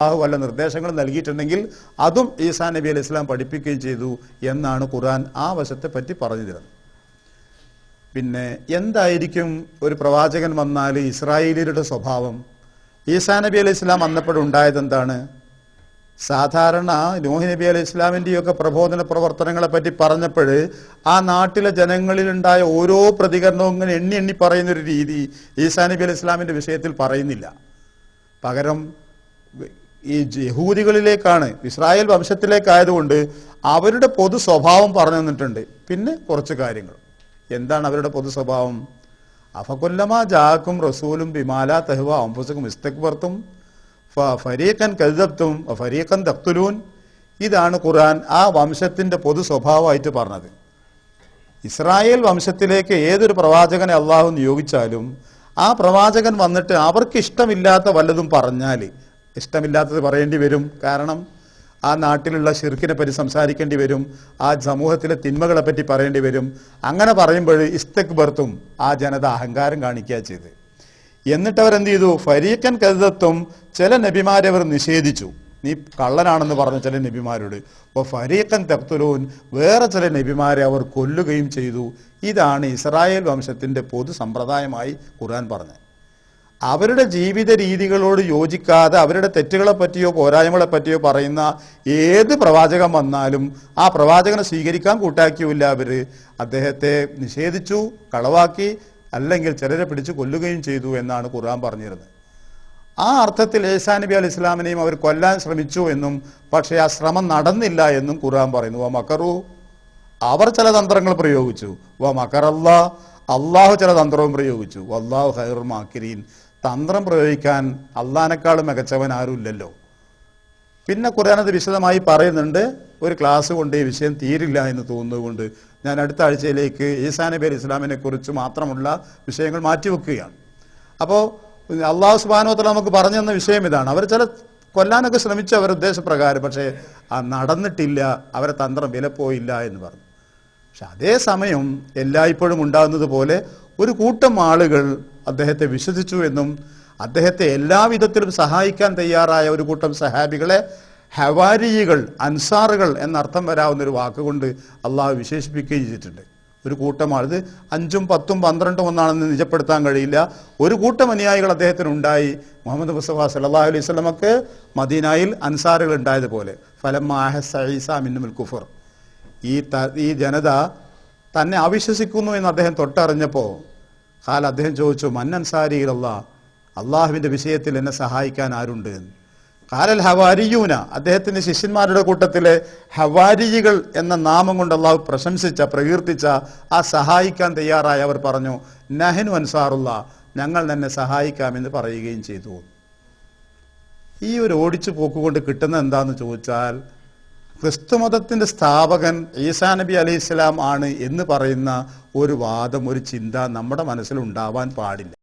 വല്ല നിർദ്ദേശങ്ങൾ നൽകിയിട്ടുണ്ടെങ്കിൽ അതും ഈസാ നബി അലൈഹി സ്വലാം പഠിപ്പിക്കുകയും ചെയ്തു എന്നാണ് ഖുർആൻ ആ വശത്തെ പറ്റി പറഞ്ഞു തരുന്നത്. പിന്നെ എന്തായിരിക്കും ഒരു പ്രവാചകൻ വന്നാൽ ഇസ്രായേലിയരുടെ സ്വഭാവം? ഈസാ നബി അലൈഹി സ്വലാം വന്നപ്പോഴുണ്ടായത് എന്താണ്? സാധാരണ നൂഹ് നബി അലൈഹി ഇസ്ലാമിൻ്റെയൊക്കെ പ്രബോധന പ്രവർത്തനങ്ങളെ പറ്റി പറഞ്ഞപ്പോൾ ആ നാട്ടിലെ ജനങ്ങളിലുണ്ടായ ഓരോ പ്രതികരണവും ഇങ്ങനെ എണ്ണി എണ്ണി പറയുന്നൊരു രീതി ഈസാ നബി അലൈഹി ഇസ്ലാമിൻ്റെ വിഷയത്തിൽ പറയുന്നില്ല. പകരം ഈ യഹൂദികളിലേക്കാണ്, ഇസ്രായേൽ വംശത്തിലേക്കായതുകൊണ്ട് അവരുടെ പൊതു സ്വഭാവം പറഞ്ഞു തന്നിട്ടുണ്ട്. പിന്നെ കുറച്ച് കാര്യങ്ങൾ. എന്താണ് അവരുടെ പൊതു സ്വഭാവം? അഫകൊല്ലമാ ജാക്കും റസൂലും ബിമാല തഹ്വ അംഫുസക്കും ഇസ്തക്ബർത്തും ഫരീഖൻ കദ്ദബ്തും ഫരീഖൻ തഖ്തുലൂൻ. ഇതാണ് ഖുർആൻ ആ വംശത്തിന്റെ പൊതു സ്വഭാവമായിട്ട് പറഞ്ഞത്. ഇസ്രായേൽ വംശത്തിലേക്ക് ഏതൊരു പ്രവാചകനെ അള്ളാഹു നിയോഗിച്ചാലും ആ പ്രവാചകൻ വന്നിട്ട് അവർക്ക് ഇഷ്ടമില്ലാത്ത വല്ലതും പറഞ്ഞാൽ, ഇഷ്ടമില്ലാത്തത് പറയേണ്ടി വരും. കാരണം ആ നാട്ടിലുള്ള ശിർക്കിനെ പറ്റി സംസാരിക്കേണ്ടി വരും, ആ സമൂഹത്തിലെ തിന്മകളെ പറ്റി പറയേണ്ടി വരും. അങ്ങനെ പറയുമ്പോൾ ഇസ്തക്ബർത്തും ആ ജനത അഹങ്കാരം കാണിക്കുക ചെയ്ത്. എന്നിട്ട് അവരെന്ത് ചെയ്തു? ഫരീഖൻ കദ്ദബ്തും, ചില നബിമാരെ അവർ നിഷേധിച്ചു, നീ കള്ളനാണെന്ന് പറഞ്ഞു ചില നബിമാരോട്. അപ്പോൾ ഫരീഖൻ തഖ്തുലൂൻ, വേറെ ചില നബിമാരെ അവർ കൊല്ലുകയും ചെയ്തു. ഇതാണ് ഇസ്രായേൽ വംശത്തിൻ്റെ പൊതു സമ്പ്രദായമായി ഖുർആൻ പറഞ്ഞത്. അവരുടെ ജീവിത രീതികളോട് യോജിക്കാതെ അവരുടെ തെറ്റുകളെ പറ്റിയോ പോരായ്മകളെ പറ്റിയോ പറയുന്ന ഏത് പ്രവാചകൻ വന്നാലും ആ പ്രവാചകനെ സ്വീകരിക്കാൻ കൂട്ടാക്കിയില്ല. അവർ അദ്ദേഹത്തെ നിഷേധിച്ചു, കളവാക്കി, അല്ലെങ്കിൽ ചിലരെ പിടിച്ച് കൊല്ലുകയും ചെയ്തു എന്നാണ് ഖുർആൻ പറഞ്ഞിരുന്നത്. ആ അർത്ഥത്തിൽ ഈസാ നബി അലൈഹി ഇസ്ലാമിനെയും അവർ കൊല്ലാൻ ശ്രമിച്ചു എന്നും പക്ഷേ ആ ശ്രമം നടന്നില്ല എന്നും ഖുർആൻ പറയുന്നു. വ മക്കറു, അവർ ചില തന്ത്രങ്ങൾ പ്രയോഗിച്ചു. വ മക്കറല്ലാ, അള്ളാഹു ചില തന്ത്രവും പ്രയോഗിച്ചു. വല്ലാഹു ഖൈറുൽ മാക്കിരീൻ, തന്ത്രം പ്രയോഗിക്കാൻ അള്ളാഹിനേക്കാളും മികച്ചവൻ ആരുമില്ലല്ലോ. പിന്നെ ഖുർആൻ അത് വിശദമായി പറയുന്നുണ്ട്. ഒരു ക്ലാസ് കൊണ്ട് ഈ വിഷയം തീരില്ല എന്ന് തോന്നുന്നതുകൊണ്ട് ഞാൻ അടുത്ത ആഴ്ചയിലേക്ക് ഈസാ നബി അലൈഹി ഇസ്ലാമിനെ കുറിച്ച് മാത്രമുള്ള വിഷയങ്ങൾ മാറ്റിവെക്കുകയാണ്. അപ്പോൾ അള്ളാഹു സുബ്ഹാനഹു വ തആല നമുക്ക് പറഞ്ഞു തന്ന വിഷയം ഇതാണ്. അവർ ചില കൊല്ലാനൊക്കെ ശ്രമിച്ചു അവരുടെ ഉദ്ദേശപ്രകാരം, പക്ഷേ നടന്നിട്ടില്ല, അവരെ തന്ത്രം വിലപ്പോയില്ല എന്ന് പറഞ്ഞു. പക്ഷെ അതേസമയം എല്ലായ്പ്പോഴും ഉണ്ടാകുന്നത് പോലെ ഒരു കൂട്ടം ആളുകൾ അദ്ദേഹത്തെ വിശ്വസിച്ചു എന്നും അദ്ദേഹത്തെ എല്ലാവിധത്തിലും സഹായിക്കാൻ തയ്യാറായ ഒരു കൂട്ടം സഹാബികളെ ഹവാരിയികൾ, അൻസാറുകൾ എന്നർത്ഥം വരാവുന്നൊരു വാക്കുകൊണ്ട് അള്ളാഹു വിശേഷിപ്പിക്കുകയും ചെയ്തിട്ടുണ്ട്. ഒരു കൂട്ടം ആൾ, ഇത് 5, 10, 12 ഒന്നാണെന്ന് നിജപ്പെടുത്താൻ കഴിയില്ല. ഒരു കൂട്ടം അനുയായികൾ അദ്ദേഹത്തിനുണ്ടായി. മുഹമ്മദ് മുസ്തഫ സല്ലല്ലാഹു അലൈഹി വസല്ലമക്ക് മദീനയിൽ അൻസാറുകൾ ഉണ്ടായതുപോലെ ഫലമ്മാ അഹസ്സ ഈസാ മിൻഹുൽ കുഫർ, ഈ ജനത തന്നെ അവിശ്വസിക്കുന്നു എന്ന് അദ്ദേഹം തൊട്ടറിഞ്ഞപ്പോൾ അദ്ദേഹം ചോദിച്ചു, മൻ അൻസാരി ഇലല്ലാഹ്, അള്ളാഹുവിൻ്റെ വിഷയത്തിൽ എന്നെ സഹായിക്കാൻ ആരുണ്ട്? ഖാലൽ ഹവാരിയൂന, അദ്ദേഹത്തിൻ്റെ ശിഷ്യന്മാരുടെ കൂട്ടത്തിലെ ഹവാരിയികൾ എന്ന നാമം കൊണ്ട് അള്ളാഹു പ്രകീർത്തിച്ച ആ സഹായിക്കാൻ തയ്യാറായ അവർ പറഞ്ഞു, നഹ്നു അൻസാറുല്ലാഹ്, ഞങ്ങൾ തന്നെ സഹായിക്കാമെന്ന് പറയുകയും ചെയ്തു. ഈ ഒരു ഓടിച്ചു പോക്കുകൊണ്ട് കിട്ടുന്ന എന്താന്ന് ചോദിച്ചാൽ, ക്രിസ്തുമതത്തിൻ്റെ സ്ഥാപകൻ ഈസാ നബി അലൈഹി സ്വലാം ആണ് എന്ന് പറയുന്ന ഒരു വാദം, ഒരു ചിന്ത നമ്മുടെ മനസ്സിൽ ഉണ്ടാവാൻ പാടില്ല.